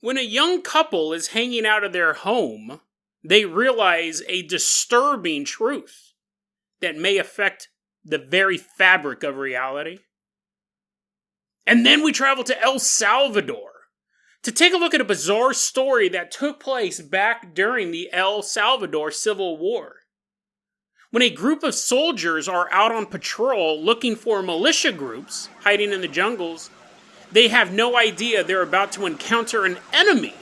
When a young couple is hanging out of their home, they realize a disturbing truth that may affect the very fabric of reality. And then we travel to El Salvador to take a look at a bizarre story that took place back during the El Salvador Civil War. When a group of soldiers are out on patrol looking for militia groups hiding in the jungles, they have no idea they're about to encounter an enemy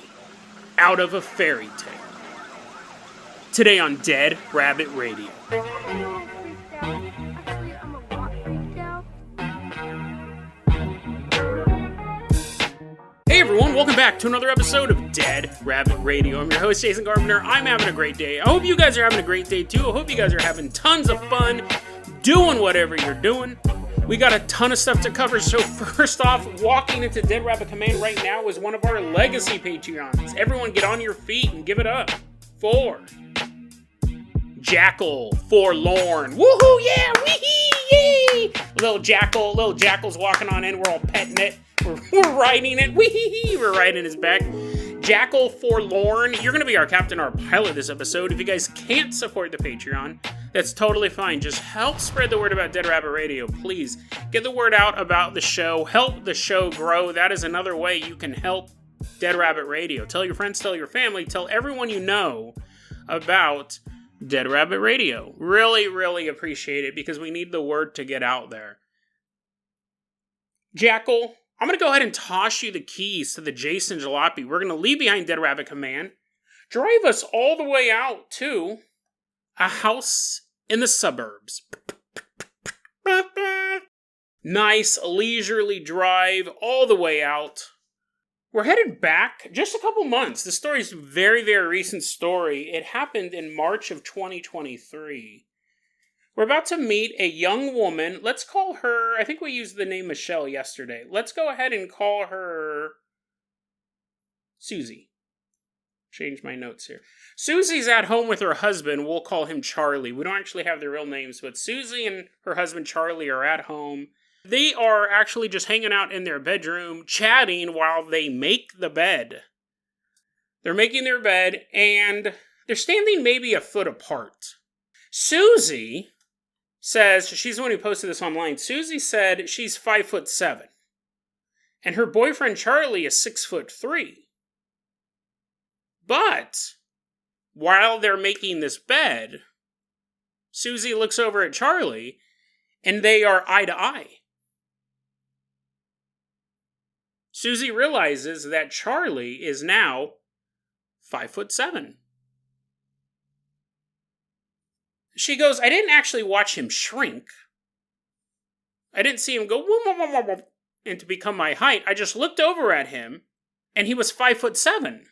out of a fairy tale. Today on Dead Rabbit Radio. Hey everyone, welcome back to another episode of Dead Rabbit Radio. I'm your host, Jason Garbiner. I'm having a great day. I hope you guys are having a great day too. I hope you guys are having tons of fun doing whatever you're doing. We got a ton of stuff to cover, so first off, walking into Dead Rabbit Command right now is one of our legacy Patreons. Everyone get on your feet and give it up for Jackal Forlorn. Woohoo, yeah, wee yay! Little Jackal's walking on in, we're all petting it. We're riding it, wee we're riding his back. Jackal Forlorn, you're going to be our captain, our pilot this episode. If you guys can't support the Patreon, that's totally fine. Just help spread the word about Dead Rabbit Radio, please. Get the word out about the show. Help the show grow. That is another way you can help Dead Rabbit Radio. Tell your friends, tell your family, tell everyone you know about Dead Rabbit Radio. Really, really appreciate it because we need the word to get out there. Jackal, I'm going to go ahead and toss you the keys to the Jason Jalopy. We're going to leave behind Dead Rabbit Command, drive us all the way out to a house in the suburbs. Nice, leisurely drive all the way out. We're headed back just a couple months. The story's a very, very recent story. It happened in March of 2023. We're about to meet a young woman. Let's call her, I think we used the name Michelle yesterday. Let's go ahead and call her Susie. Change my notes here. Susie's at home with her husband. We'll call him Charlie. We don't actually have their real names, but Susie and her husband Charlie are at home. They are actually just hanging out in their bedroom, chatting while they make the bed. They're making their bed, and they're standing maybe a foot apart. Susie says, she's the one who posted this online, Susie said she's 5'7", and her boyfriend Charlie is 6'3". But while they're making this bed, Susie looks over at Charlie, and they are eye to eye. Susie realizes that Charlie is now 5'7". She goes, I didn't actually watch him shrink. I didn't see him go whoom, and to become my height. I just looked over at him, and he was 5'7".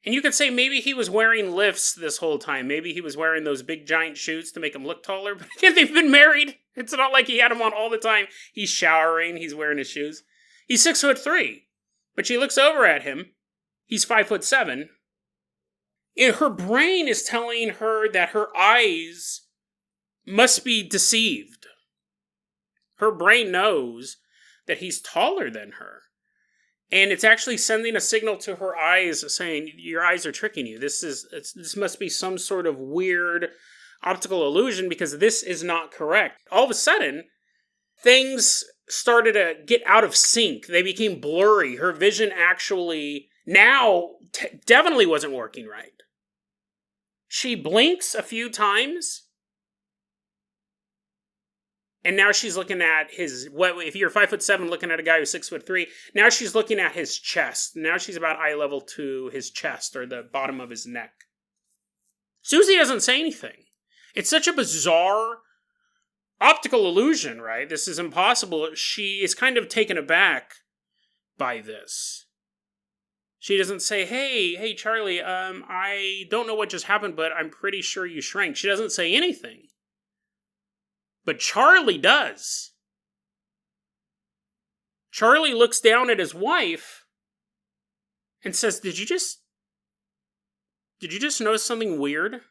And you could say maybe he was wearing lifts this whole time. Maybe he was wearing those big giant shoes to make him look taller. But again, they've been married. It's not like he had them on all the time. He's showering. He's wearing his shoes. He's 6'3". But she looks over at him. He's 5'7". And her brain is telling her that her eyes must be deceived. Her brain knows that he's taller than her. And it's actually sending a signal to her eyes saying, your eyes are tricking you. This must be some sort of weird optical illusion because this is not correct. All of a sudden, things started to get out of sync. They became blurry. Her vision actually now definitely wasn't working right. She blinks a few times. And now she's looking at if you're 5'7", looking at a guy who's 6'3", now she's looking at his chest. Now she's about eye level to his chest or the bottom of his neck. Susie doesn't say anything. It's such a bizarre optical illusion, right? This is impossible. She is kind of taken aback by this. She doesn't say, hey, Charlie, I don't know what just happened, but I'm pretty sure you shrank. She doesn't say anything. But Charlie does. Charlie looks down at his wife and says, Did you just notice something weird?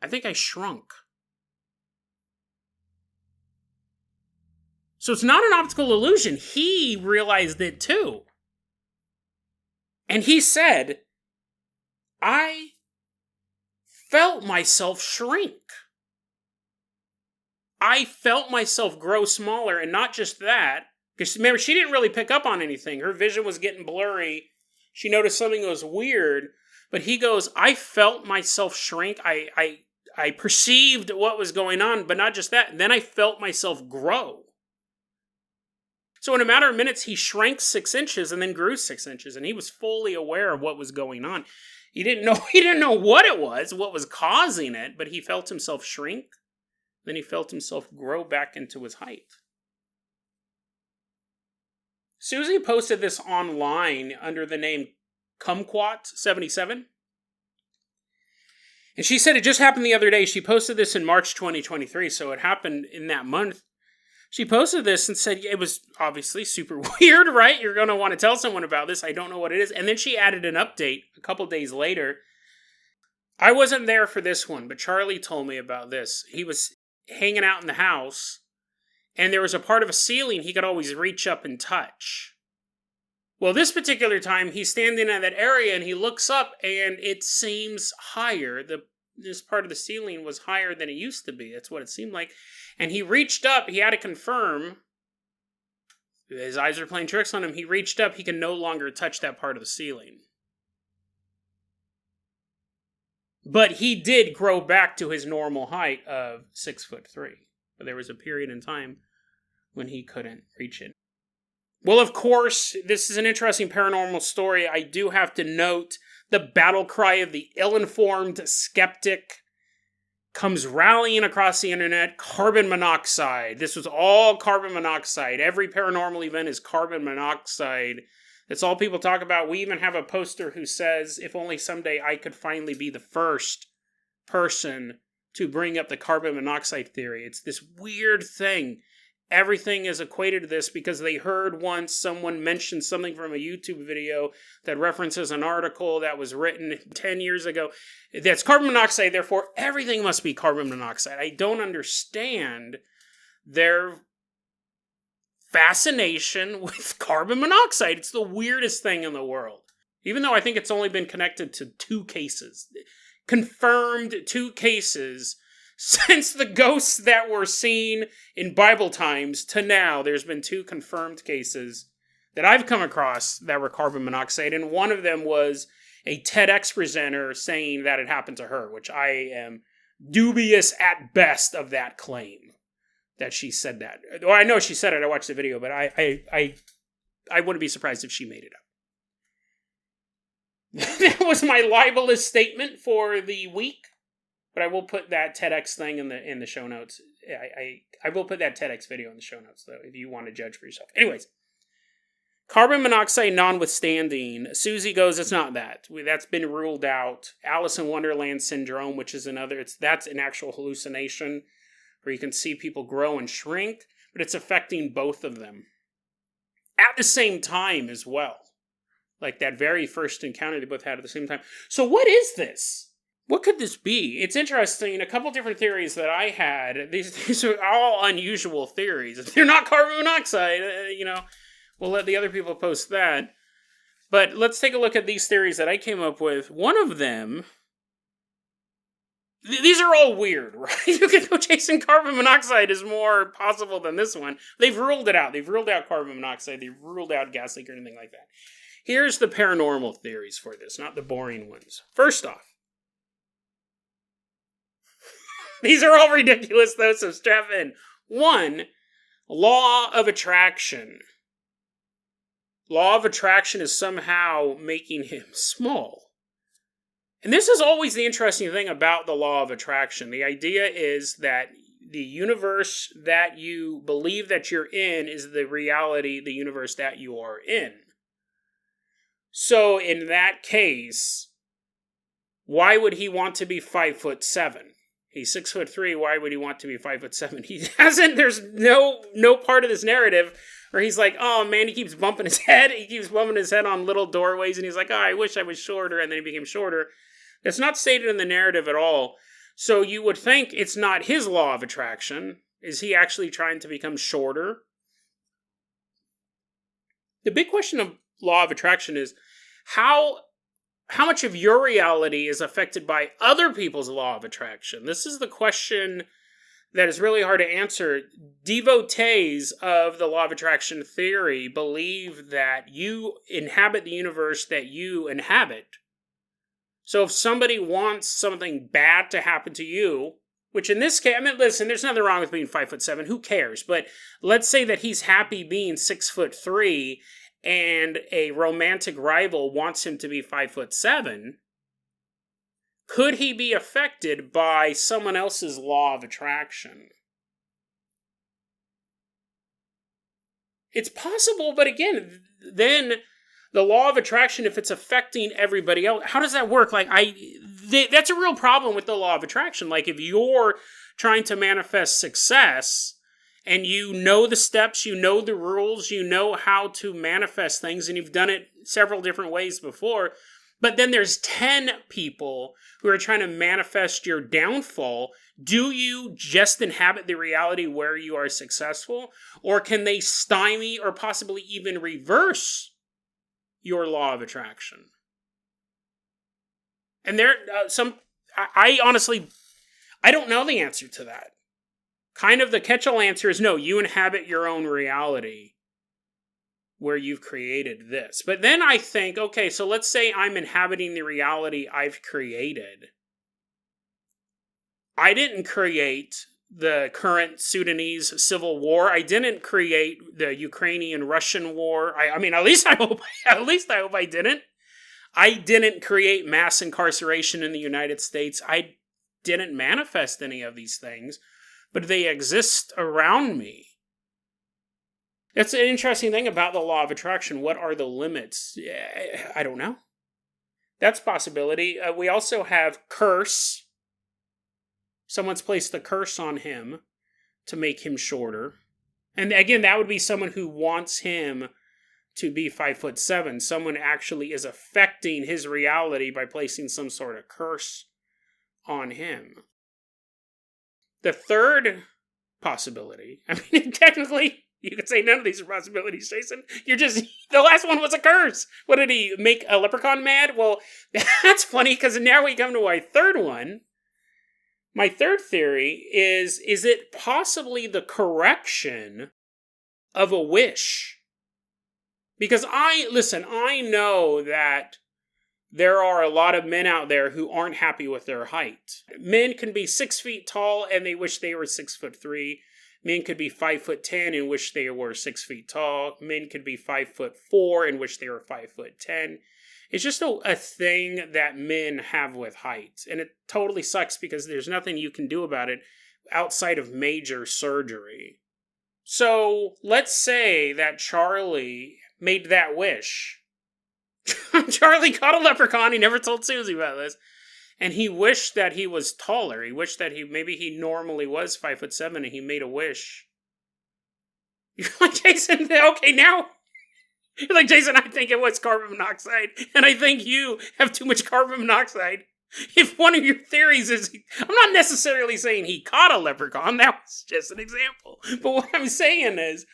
I think I shrunk. So it's not an optical illusion. He realized it too. And he said, I felt myself shrink. I felt myself grow smaller, and not just that, because remember, she didn't really pick up on anything. Her vision was getting blurry. She noticed something was weird, but he goes, I felt myself shrink. I perceived what was going on, but not just that. Then I felt myself grow. So in a matter of minutes, he shrank 6 inches and then grew 6 inches, and he was fully aware of what was going on. He didn't know what it was, what was causing it, but he felt himself shrink. Then he felt himself grow back into his height. Susie posted this online under the name Kumquat77. And she said it just happened the other day. She posted this in March 2023, so it happened in that month. She posted this and said it was obviously super weird, right? You're going to want to tell someone about this. I don't know what it is. And then she added an update a couple days later. I wasn't there for this one, but Charlie told me about this. He was hanging out in the house, and there was a part of a ceiling he could always reach up and touch. Well, this particular time, he's standing in that area, and he looks up, and it seems higher. This part of the ceiling was higher than it used to be. That's what it seemed like. And he reached up. He had to confirm. His eyes are playing tricks on him. He reached up. He can no longer touch that part of the ceiling. But he did grow back to his normal height of 6'3". But there was a period in time when he couldn't reach it. Well, of course, this is an interesting paranormal story. I do have to note the battle cry of the ill-informed skeptic comes rallying across the internet. Carbon monoxide. This was all carbon monoxide. Every paranormal event is carbon monoxide. That's all people talk about. We even have a poster who says, if only someday I could finally be the first person to bring up the carbon monoxide theory. It's this weird thing. Everything is equated to this because they heard once someone mention something from a YouTube video that references an article that was written 10 years ago. That's carbon monoxide, therefore everything must be carbon monoxide. I don't understand their fascination with carbon monoxide. It's the weirdest thing in the world. Even though I think it's only been connected to 2 cases. Confirmed 2 cases since the ghosts that were seen in Bible times to now. There's been 2 confirmed cases that I've come across that were carbon monoxide, and one of them was a TEDx presenter saying that it happened to her, which I am dubious at best of that claim. That she said that. Well, I know she said it. I watched the video, but I wouldn't be surprised if she made it up. That was my libelous statement for the week. But I will put that TEDx thing in the show notes. I will put that TEDx video in the show notes, though, if you want to judge for yourself. Anyways, carbon monoxide notwithstanding, Susie goes, it's not that. That's been ruled out. Alice in Wonderland syndrome, which is that's an actual hallucination where you can see people grow and shrink, but it's affecting both of them at the same time as well. Like that very first encounter they both had at the same time. So what is this? What could this be? It's interesting. A couple different theories that I had. These are all unusual theories. If they're not carbon monoxide, we'll let the other people post that. But let's take a look at these theories that I came up with. One of them, these are all weird, right? You can go chasing carbon monoxide is more possible than this one. They've ruled it out. They've ruled out carbon monoxide. They've ruled out gas leak or anything like that. Here's the paranormal theories for this, not the boring ones. First off, these are all ridiculous, though, so strap in. 1, law of attraction. Law of attraction is somehow making him small. And this is always the interesting thing about the law of attraction. The idea is that the universe that you believe that you're in is the reality, the universe that you are in. So in that case, why would he want to be 5'7"? He's 6'3". Why would he want to be 5'7"? He hasn't. There's no part of this narrative where he's like, oh man, he keeps bumping his head. He keeps bumping his head on little doorways, and he's like, oh, I wish I was shorter, and then he became shorter. It's not stated in the narrative at all. So you would think it's not his law of attraction. Is he actually trying to become shorter? The big question of law of attraction is how much of your reality is affected by other people's law of attraction? This is the question that is really hard to answer. Devotees of the law of attraction theory believe that you inhabit the universe that you inhabit. So if somebody wants something bad to happen to you, which in this case, I mean, listen, there's nothing wrong with being 5'7". Who cares? But let's say that he's happy being 6'3", and a romantic rival wants him to be 5'7". Could he be affected by someone else's law of attraction? It's possible, but again, then the law of attraction, if it's affecting everybody else, how does that work? Like, that's a real problem with the law of attraction. Like, if you're trying to manifest success, and you know the steps, you know the rules, you know how to manifest things, and you've done it several different ways before, but then there's 10 people who are trying to manifest your downfall, do you just inhabit the reality where you are successful? Or can they stymie or possibly even reverse your law of attraction? And I honestly, I don't know the answer to that. Kind of the catch-all answer is no, you inhabit your own reality where you've created this. But then I think, okay, so let's say I'm inhabiting the reality I've created. I didn't create the current Sudanese civil war. I didn't create the Ukrainian-Russian war. I mean, at least I hope I didn't. I didn't create mass incarceration in the United States. I didn't manifest any of these things, but they exist around me. That's an interesting thing about the law of attraction. What are the limits? I don't know. That's a possibility. We also have curse. Someone's placed a curse on him to make him shorter. And again, that would be someone who wants him to be 5'7". Someone actually is affecting his reality by placing some sort of curse on him. The third possibility, I mean, technically, you could say none of these are possibilities, Jason. The last one was a curse. What, did he make a leprechaun mad? Well, that's funny, because now we come to my third one. My third theory is it possibly the correction of a wish? Because I know that there are a lot of men out there who aren't happy with their height. Men can be 6 feet tall and they wish they were 6'3". Men could be 5'10" and wish they were 6 feet tall. Men could be 5'4" and wish they were 5'10". It's just a thing that men have with height. And it totally sucks because there's nothing you can do about it outside of major surgery. So let's say that Charlie made that wish. Charlie caught a leprechaun. He never told Susie about this. And he wished that he was taller. He wished that maybe he normally was 5'7" and he made a wish. You're like, Jason, okay, now. You're like, Jason, I think it was carbon monoxide. And I think you have too much carbon monoxide. If one of your theories is, I'm not necessarily saying he caught a leprechaun. That was just an example. But what I'm saying is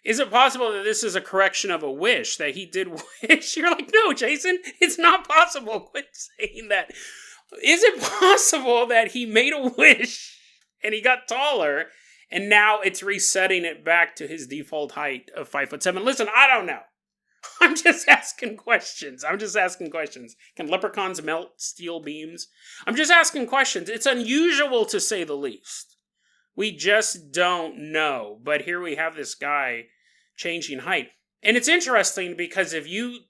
it possible that this is a correction of a wish, that he did wish? You're like, no, Jason, it's not possible. Quit saying that. Is it possible that he made a wish and he got taller and now it's resetting it back to his default height of 5'7"? Listen, I don't know. I'm just asking questions. Can leprechauns melt steel beams? I'm just asking questions. It's unusual to say the least. We just don't know. But here we have this guy changing height. And it's interesting because if you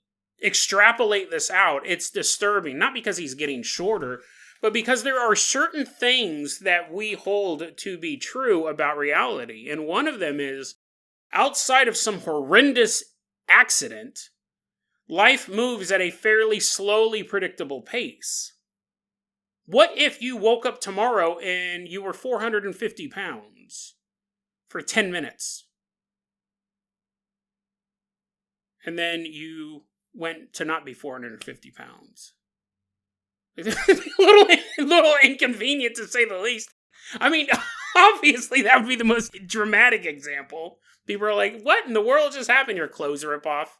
extrapolate this out, it's disturbing. Not because he's getting shorter, but because there are certain things that we hold to be true about reality. And one of them is, outside of some horrendous accident, life moves at a fairly slowly predictable pace. What if you woke up tomorrow and you were 450 pounds for 10 minutes? And then you went to not be 450 pounds. It's a little inconvenient, to say the least. I mean, obviously that would be the most dramatic example. People are like, what in the world just happened? Your clothes rip off.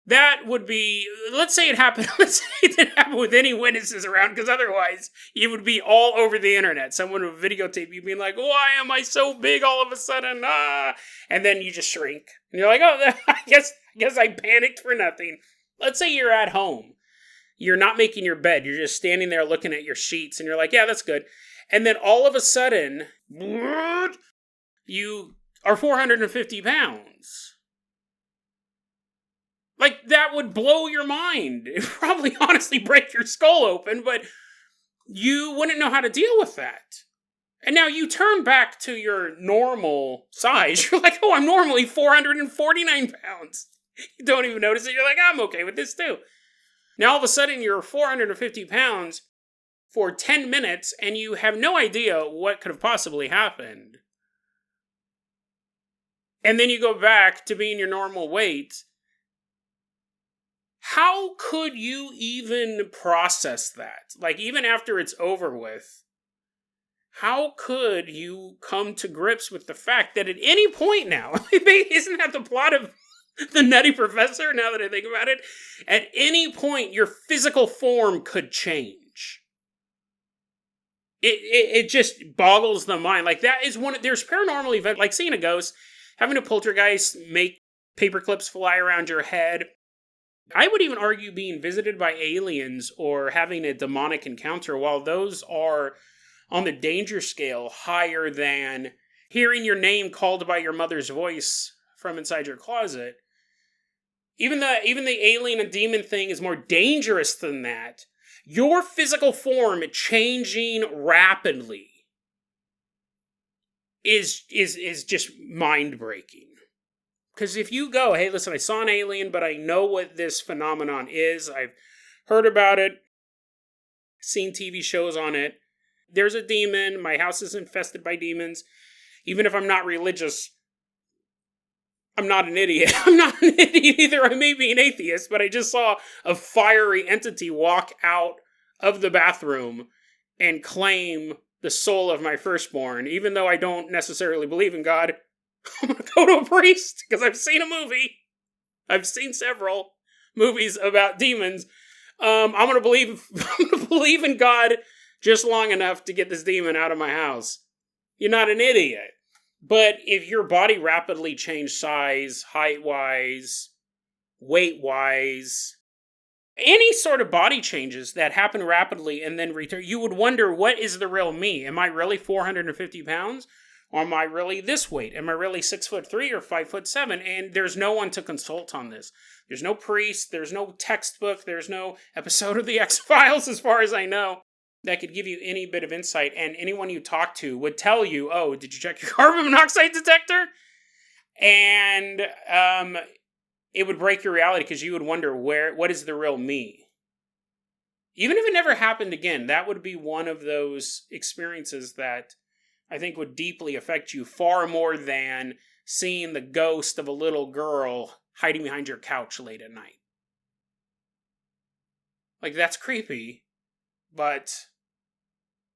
That would be, let's say it happened, let's say it didn't happen with any witnesses around, because otherwise you would be all over the internet. Someone would videotape you being like, why am I so big all of a sudden? And then you just shrink. And you're like, oh, I guess I panicked for nothing. Let's say you're at home. You're not making your bed. You're just standing there looking at your sheets, and you're like, yeah, that's good. And then all of a sudden, you are 450 pounds. Like, that would blow your mind. It would probably honestly break your skull open, but you wouldn't know how to deal with that. And now you turn back to your normal size. You're like, oh, I'm normally 449 pounds. You don't even notice it. You're like, I'm okay with this too. Now all of a sudden you're 450 pounds for 10 minutes and you have no idea what could have possibly happened. And then you go back to being your normal weight. How could you even process that? Like, even after it's over with, how could you come to grips with the fact that at any point now, isn't that the plot of The Nutty Professor, now that I think about it? At any point, your physical form could change. It just boggles the mind. Like, that is there's paranormal events, like seeing a ghost, having a poltergeist make paper clips fly around your head. I would even argue being visited by aliens or having a demonic encounter, while those are on the danger scale higher than hearing your name called by your mother's voice from inside your closet. Even the alien and demon thing is more dangerous than that. Your physical form changing rapidly is just mind-breaking. Because if you go, hey, listen, I saw an alien, but I know what this phenomenon is. I've heard about it, seen TV shows on it. There's a demon. My house is infested by demons. Even if I'm not religious, I'm not an idiot. I'm not an idiot either. I may be an atheist, but I just saw a fiery entity walk out of the bathroom and claim the soul of my firstborn. Even though I don't necessarily believe in God, I'm going to go to a priest because I've seen a movie. I've seen several movies about demons. I'm going to believe in God just long enough to get this demon out of my house. You're not an idiot. But if your body rapidly changed size, height-wise, weight-wise, any sort of body changes that happen rapidly and then return, you would wonder, what is the real me? Am I really 450 pounds? Or am I really this weight? Am I really 6'3" or 5'7"? And there's no one to consult on this. There's no priest, there's no textbook, there's no episode of the X-Files, as far as I know, that could give you any bit of insight. And anyone you talk to would tell you, oh, did you check your carbon monoxide detector? And it would break your reality because you would wonder, what is the real me? Even if it never happened again, that would be one of those experiences that I think would deeply affect you far more than seeing the ghost of a little girl hiding behind your couch late at night. Like, that's creepy, but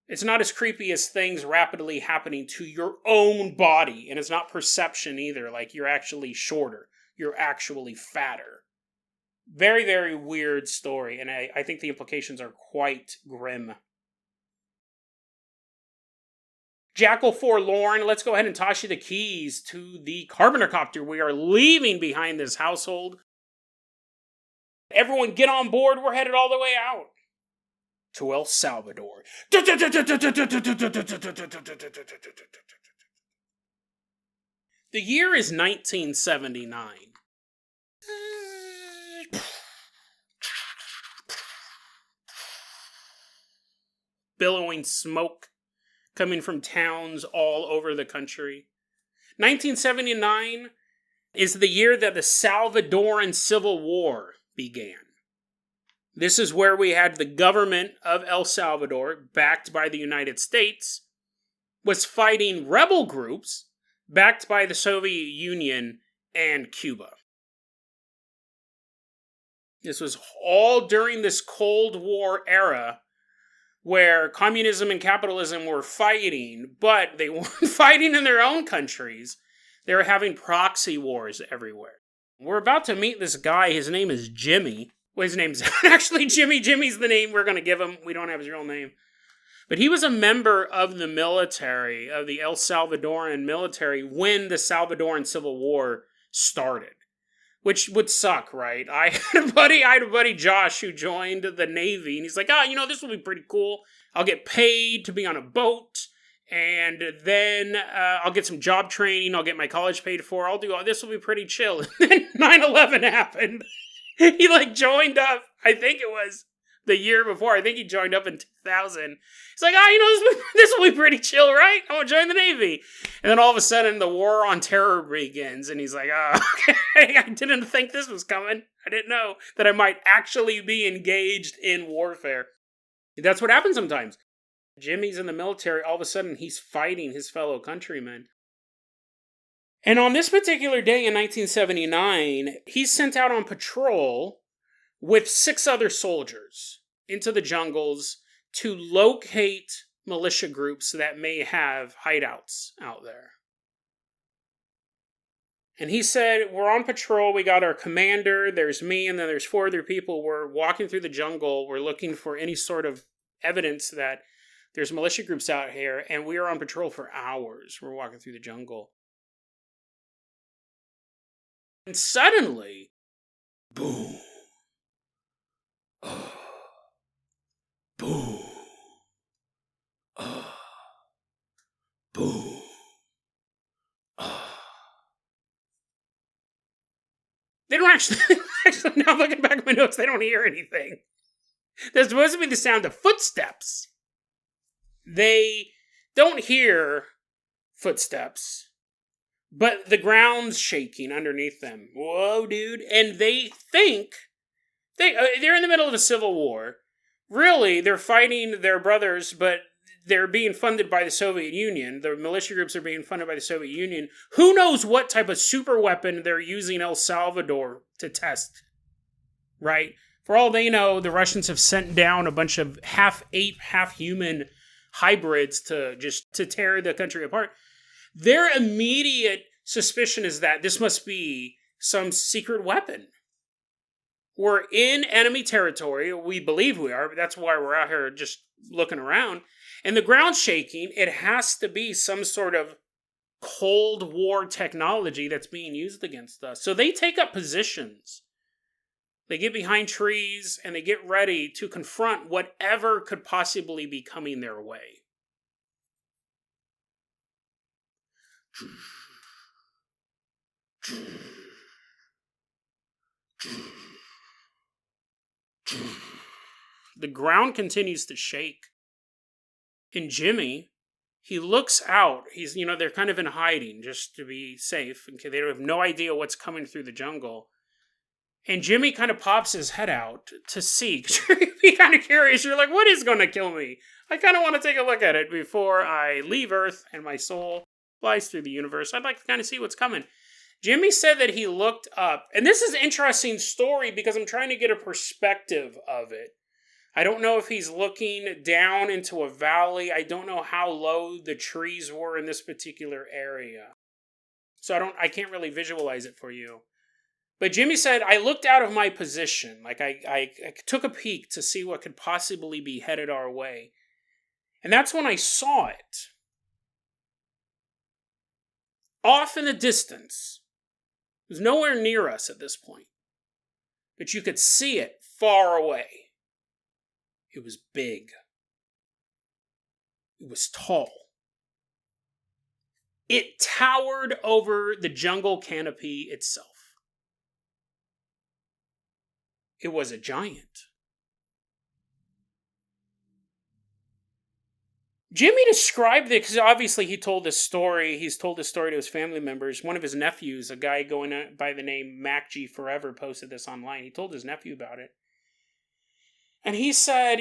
it's not as creepy as things rapidly happening to your own body, and it's not perception either, like you're actually shorter, you're actually fatter. Very, very weird story, and I think the implications are quite grim. Jackal Forlorn, let's go ahead and toss you the keys to the Carpentercopter. We are leaving behind this household. Everyone get on board. We're headed all the way out to El Salvador. The year is 1979. Billowing smoke coming from towns all over the country. 1979 is the year that the Salvadoran Civil War began. This is where we had the government of El Salvador, backed by the United States, was fighting rebel groups backed by the Soviet Union and Cuba. This was all during this Cold War era where communism and capitalism were fighting, but they weren't fighting in their own countries. They were having proxy wars everywhere. We're about to meet this guy. His name is Jimmy. Well, his name's actually Jimmy. Jimmy's the name we're going to give him. We don't have his real name. But he was a member of the military, of the El Salvadoran military, when the Salvadoran Civil War started. Which would suck, right? I had a buddy, Josh, who joined the Navy, and he's like, this will be pretty cool. I'll get paid to be on a boat, and then I'll get some job training, I'll get my college paid for, I'll do all this, will be pretty chill. And then 9/11 happened. He, joined up, I think it was the year before, I think he joined up in 2000. He's like, this will be pretty chill, right? I'm going to join the Navy. And then all of a sudden, the war on terror begins, and he's like, okay, I didn't think this was coming. I didn't know that I might actually be engaged in warfare. That's what happens sometimes. Jimmy's in the military, all of a sudden, he's fighting his fellow countrymen. And on this particular day in 1979, he's sent out on patrol with 6 other soldiers into the jungles to locate militia groups that may have hideouts out there. And he said, we're on patrol, we got our commander, there's me, and then there's 4 other people. We're walking through the jungle, we're looking for any sort of evidence that there's militia groups out here, and we are on patrol for hours. We're walking through the jungle. And suddenly, boom. Boom. Boom. They don't actually, now looking back at my notes, they don't hear anything. There's supposed to be the sound of footsteps. They don't hear footsteps, but the ground's shaking underneath them. Whoa, dude. And they think, they're in the middle of a civil war. Really, they're fighting their brothers, but they're being funded by the Soviet Union. The militia groups are being funded by the Soviet Union. Who knows what type of super weapon they're using El Salvador to test, right? For all they know, the Russians have sent down a bunch of half-ape, half-human hybrids to tear the country apart. Their immediate suspicion is that this must be some secret weapon. We're in enemy territory. We believe we are, but that's why we're out here just looking around. And the ground's shaking. It has to be some sort of Cold War technology that's being used against us. So they take up positions. They get behind trees and they get ready to confront whatever could possibly be coming their way. The ground continues to shake. And Jimmy, he looks out. He's, they're kind of in hiding just to be safe. Okay, they have no idea what's coming through the jungle. And Jimmy kind of pops his head out to see. You'd be kind of curious. You're like, what is going to kill me? I kind of want to take a look at it before I leave Earth and my soul flies through the universe. I'd like to kind of see what's coming. Jimmy said that he looked up. And this is an interesting story because I'm trying to get a perspective of it. I don't know if he's looking down into a valley. I don't know how low the trees were in this particular area. So I can't really visualize it for you. But Jimmy said, I looked out of my position. I took a peek to see what could possibly be headed our way. And that's when I saw it. Off in the distance. It was nowhere near us at this point. But you could see it far away. It was big. It was tall. It towered over the jungle canopy itself. It was a giant. Jimmy described it because obviously he told this story. He's told this story to his family members. One of his nephews, a guy going by the name MacG Forever, posted this online. He told his nephew about it. And he said,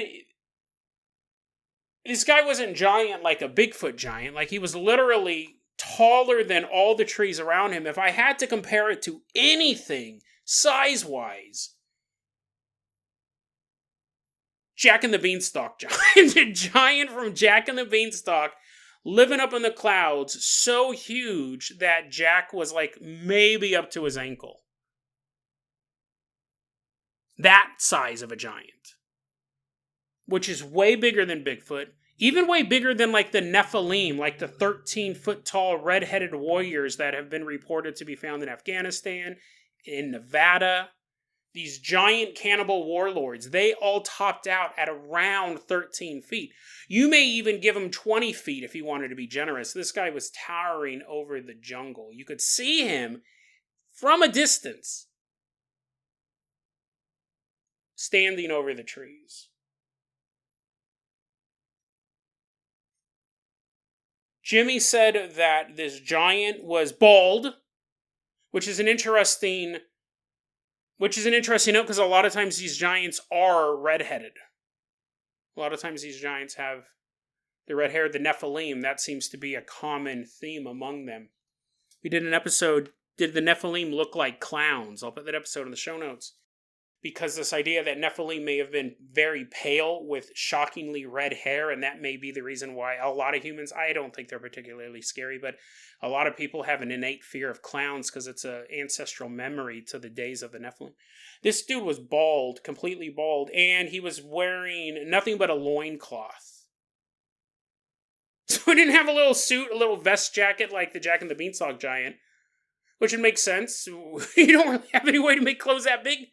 this guy wasn't giant like a Bigfoot giant. Like, he was literally taller than all the trees around him. If I had to compare it to anything, size-wise, Jack and the Beanstalk giant. The giant from Jack and the Beanstalk living up in the clouds, so huge that Jack was like maybe up to his ankle. That size of a giant. Which is way bigger than Bigfoot. Even way bigger than like the Nephilim, like the 13-foot tall red-headed warriors that have been reported to be found in Afghanistan, in Nevada. These giant cannibal warlords, they all topped out at around 13 feet. You may even give him 20 feet if you wanted to be generous. This guy was towering over the jungle. You could see him from a distance, standing over the trees. Jimmy said that this giant was bald, which is an interesting note because a lot of times these giants are redheaded. A lot of times these giants have the red hair, the Nephilim. That seems to be a common theme among them. We did an episode, did the Nephilim look like clowns? I'll put that episode in the show notes. Because this idea that Nephilim may have been very pale with shockingly red hair, and that may be the reason why a lot of humans, I don't think they're particularly scary, but a lot of people have an innate fear of clowns because it's an ancestral memory to the days of the Nephilim. This dude was bald, completely bald, and he was wearing nothing but a loincloth. So he didn't have a little suit, a little vest jacket like the Jack and the Beanstalk giant, which would make sense. You don't really have any way to make clothes that big.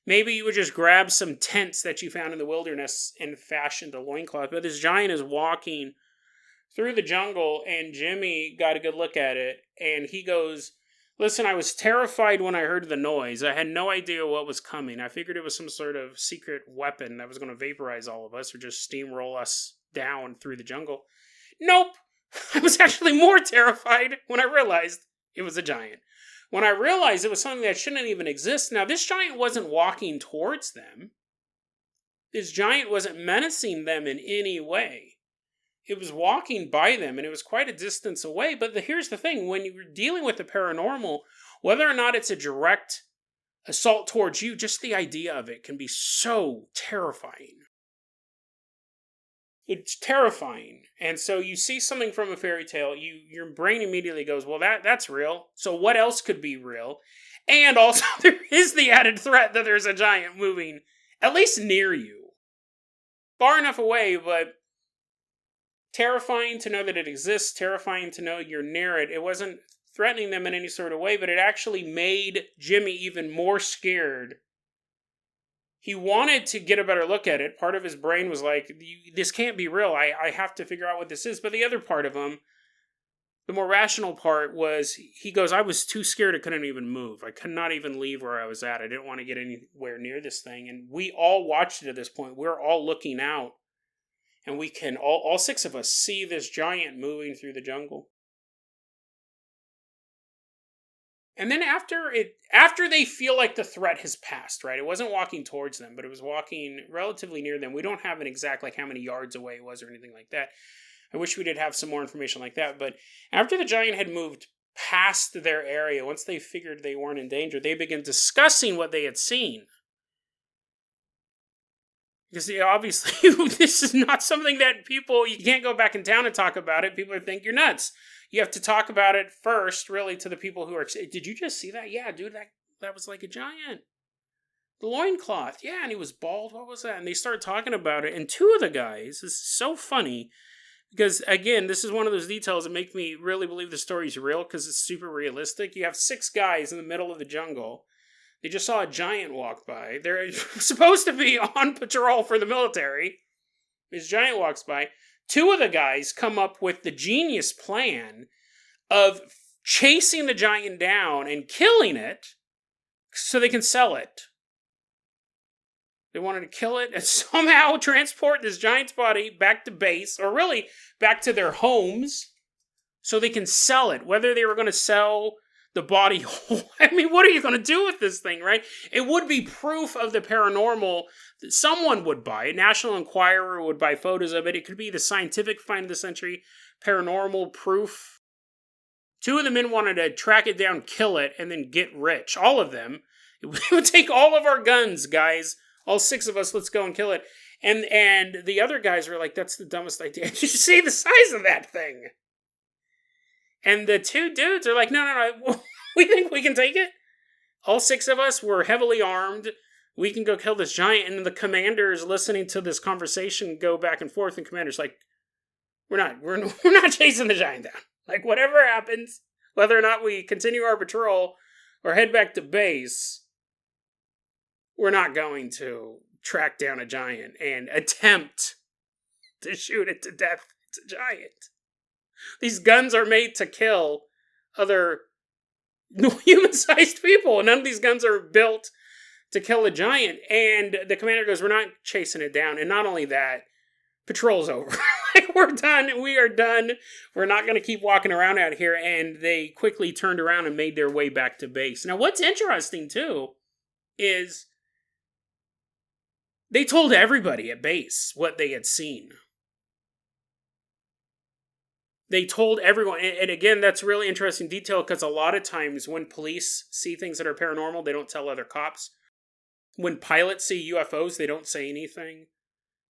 Maybe you would just grab some tents that you found in the wilderness and fashion a loincloth. But this giant is walking through the jungle, and Jimmy got a good look at it, and he goes, "Listen, I was terrified when I heard the noise. I had no idea what was coming. I figured it was some sort of secret weapon that was going to vaporize all of us or just steamroll us down through the jungle. Nope. I was actually more terrified when I realized it was a giant. When I realized it was something that shouldn't even exist. Now, this giant wasn't walking towards them. This giant wasn't menacing them in any way. It was walking by them, and it was quite a distance away. But here's the thing. When you're dealing with the paranormal, whether or not it's a direct assault towards you, just the idea of it can be so terrifying. It's terrifying. And so you see something from a fairy tale, your brain immediately goes, well, that's real. So what else could be real? And also there is the added threat that there's a giant moving, at least near you. Far enough away, but terrifying to know that it exists, terrifying to know you're near it. It wasn't threatening them in any sort of way, but it actually made Jimmy even more scared. He wanted to get a better look at it. Part of his brain was like, this can't be real. I have to figure out what this is. But the other part of him, the more rational part was, he goes, I was too scared I couldn't even move. I could not even leave where I was at. I didn't want to get anywhere near this thing. And we all watched it at this point. We're all looking out. And we can, all six of us, see this giant moving through the jungle. And then after they feel like the threat has passed, right? It wasn't walking towards them, but it was walking relatively near them. We don't have an exact, like, how many yards away it was or anything like that. I wish we did have some more information like that. But after the giant had moved past their area, once they figured they weren't in danger, they began discussing what they had seen. Because obviously, this is not something that you can't go back in town and talk about it. People would think you're nuts. You have to talk about it first, really, to the people who are, did you just see that? Yeah, dude, that was like a giant. The loincloth, yeah, and he was bald. What was that? And they started talking about it. And two of the guys, this is so funny, because, again, this is one of those details that make me really believe the story's real, because it's super realistic. You have 6 guys in the middle of the jungle. They just saw a giant walk by. They're supposed to be on patrol for the military. This giant walks by. 2 of the guys come up with the genius plan of chasing the giant down and killing it so they can sell it. They wanted to kill it and somehow transport this giant's body back to base, or really back to their homes, so they can sell it. Whether they were going to sell the body whole. I mean, what are you going to do with this thing, right? It would be proof of the paranormal that someone would buy it. National Enquirer would buy photos of it. It could be the scientific find of the century, paranormal proof. 2 of the men wanted to track it down, kill it, and then get rich. All of them. It would take all of our guns, guys. All 6 of us, let's go and kill it. And the other guys were like, that's the dumbest idea. Did you see the size of that thing? And the two dudes are like, no, we think we can take it. All 6 of us were heavily armed. We can go kill this giant. And the commander's listening to this conversation go back and forth. And commander's like, we're not chasing the giant down. Like, whatever happens, whether or not we continue our patrol or head back to base, we're not going to track down a giant and attempt to shoot it to death. It's a giant. These guns are made to kill other human-sized people. And none of these guns are built to kill a giant. And the commander goes, we're not chasing it down. And not only that, patrol's over. Like, we're done. We are done. We're not going to keep walking around out here. And they quickly turned around and made their way back to base. Now, what's interesting, too, is they told everybody at base what they had seen. They told everyone, and again, that's really interesting detail because a lot of times when police see things that are paranormal, they don't tell other cops. When pilots see UFOs, they don't say anything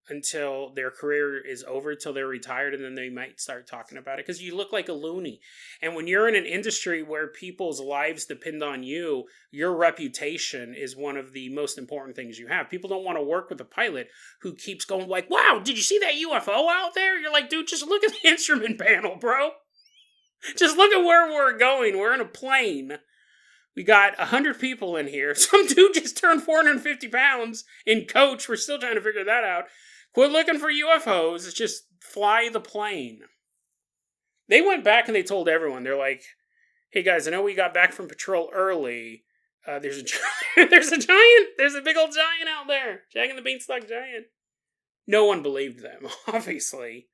until their career is over, till they're retired, and then they might start talking about it because you look like a loony. And when you're in an industry where people's lives depend on you, your reputation is one of the most important things you have. People don't want to work with a pilot who keeps going like, wow, did you see that UFO out there? You're like, dude, just look at the instrument panel, bro. Just look at where we're going. We're in a plane. We got 100 people in here. Some dude just turned 450 pounds in coach. We're still trying to figure that out. Quit looking for UFOs. It's just fly the plane. They went back and they told everyone. They're like, hey guys, I know we got back from patrol early. There's a giant. There's a big old giant out there. Jack and the Beanstalk giant. No one believed them, obviously.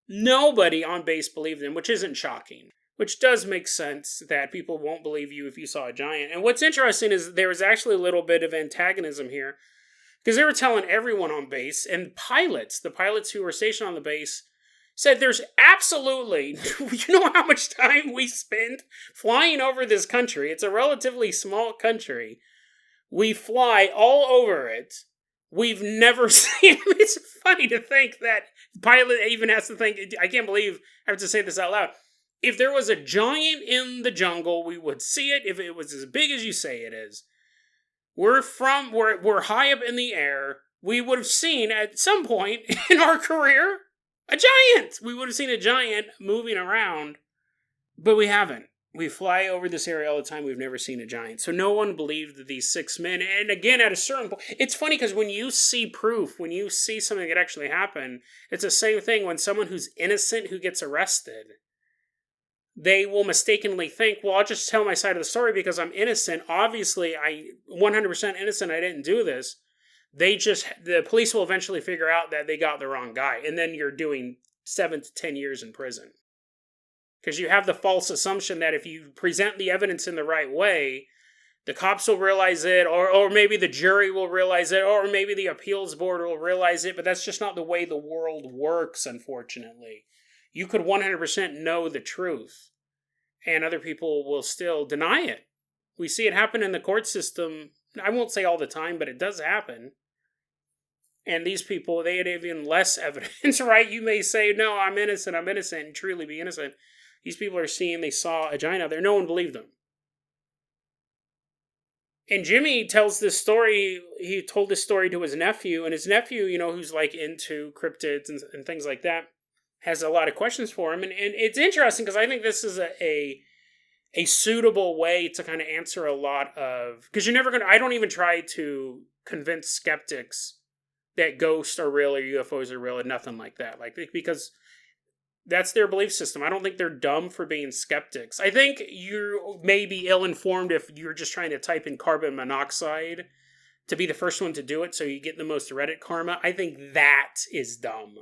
Nobody on base believed them, which isn't shocking. Which does make sense that people won't believe you if you saw a giant. And what's interesting is there was actually a little bit of antagonism here. Because they were telling everyone on base, and the pilots who were stationed on the base, said there's absolutely, you know how much time we spend flying over this country. It's a relatively small country. We fly all over it. We've never seen, it's funny to think that the pilot even has to think, I can't believe I have to say this out loud. If there was a giant in the jungle, we would see it if it was as big as you say it is. We're high up in the air. We would have seen at some point in our career a giant. We would have seen a giant moving around, but we haven't. We fly over this area all the time. We've never seen a giant. So no one believed these 6 men. And again, at a certain point, it's funny because when you see proof, when you see something that actually happened, it's the same thing when someone who's innocent who gets arrested. They will mistakenly think, well, I'll just tell my side of the story because I'm innocent. Obviously, I'm 100% innocent. I didn't do this. The police will eventually figure out that they got the wrong guy. And then you're doing 7 to 10 years in prison. Because you have the false assumption that if you present the evidence in the right way, the cops will realize it, or maybe the jury will realize it, or maybe the appeals board will realize it. But that's just not the way the world works, unfortunately. You could 100% know the truth, and other people will still deny it. We see it happen in the court system. I won't say all the time, but it does happen. And these people, they had even less evidence, right? You may say, no, I'm innocent, and truly be innocent. These people are seeing they saw a giant out there. No one believed them. And Jimmy tells this story. He told this story to his nephew, and his nephew, who's like into cryptids and things like that, has a lot of questions for him. And it's interesting because I think this is a suitable way to kind of answer a lot of... Because you're never going to... I don't even try to convince skeptics that ghosts are real or UFOs are real and nothing like that. Because that's their belief system. I don't think they're dumb for being skeptics. I think you may be ill-informed if you're just trying to type in carbon monoxide to be the first one to do it so you get the most Reddit karma. I think that is dumb.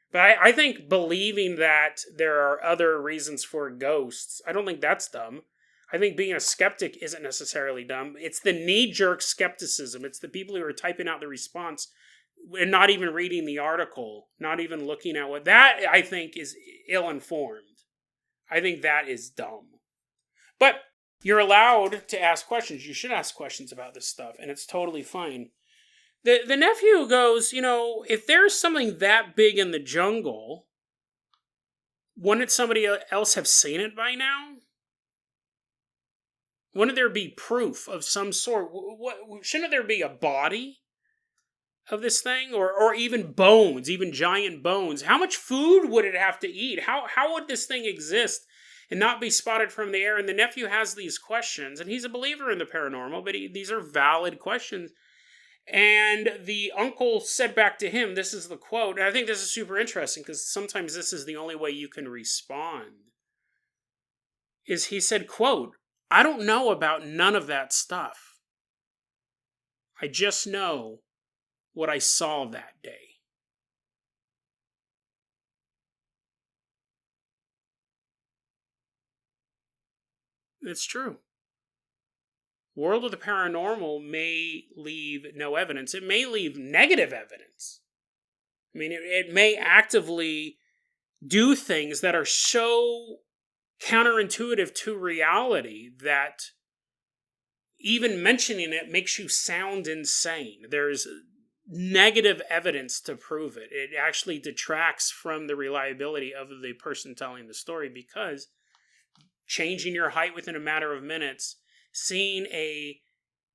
But I think believing that there are other reasons for ghosts, I don't think that's dumb. I think being a skeptic isn't necessarily dumb. It's the knee-jerk skepticism. It's the people who are typing out the response and not even reading the article, not even looking at what... That, I think, is ill-informed. I think that is dumb. But you're allowed to ask questions. You should ask questions about this stuff, and it's totally fine. The nephew goes, if there's something that big in the jungle, wouldn't somebody else have seen it by now? Wouldn't there be proof of some sort? Shouldn't there be a body of this thing? Or even bones, even giant bones? How much food would it have to eat? How would this thing exist and not be spotted from the air? And the nephew has these questions, and he's a believer in the paranormal, but these are valid questions. And the uncle said back to him, this is the quote, and I think this is super interesting because sometimes this is the only way you can respond, is he said, quote, "I don't know about none of that stuff. I just know what I saw that day." It's true. World of the Paranormal may leave no evidence. It may leave negative evidence. I mean, it may actively do things that are so counterintuitive to reality that even mentioning it makes you sound insane. There's negative evidence to prove it. It actually detracts from the reliability of the person telling the story, because changing your height within a matter of minutes, seeing a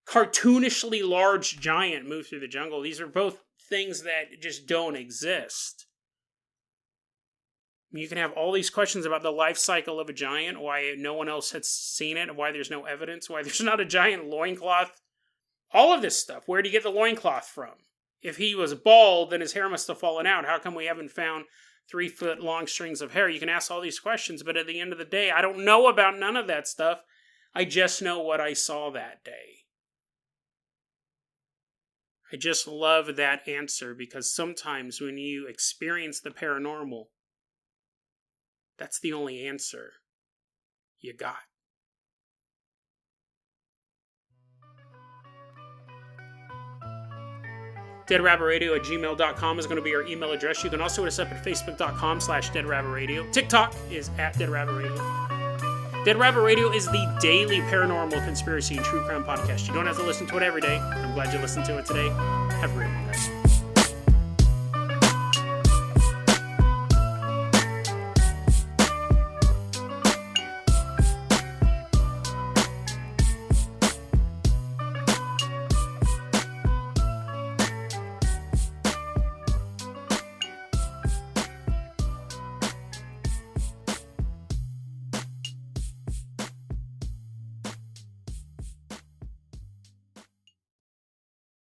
cartoonishly large giant move through the jungle, these are both things that just don't exist. You can have all these questions about the life cycle of a giant, why no one else has seen it, why there's no evidence, why there's not a giant loincloth. All of this stuff. Where did he get the loincloth from? If he was bald, then his hair must have fallen out. How come we haven't found 3-foot long strings of hair? You can ask all these questions, but at the end of the day, I don't know about none of that stuff. I just know what I saw that day. I just love that answer, because sometimes when you experience the paranormal, that's the only answer you got. deadrabbitradio@gmail.com is going to be our email address. You can also hit us up at facebook.com/deadrabbitradio. TikTok is at deadrabbitradio. Dead Rabbit Radio is the daily paranormal, conspiracy, and true crime podcast. You don't have to listen to it every day. I'm glad you listened to it today. Have a great one, guys.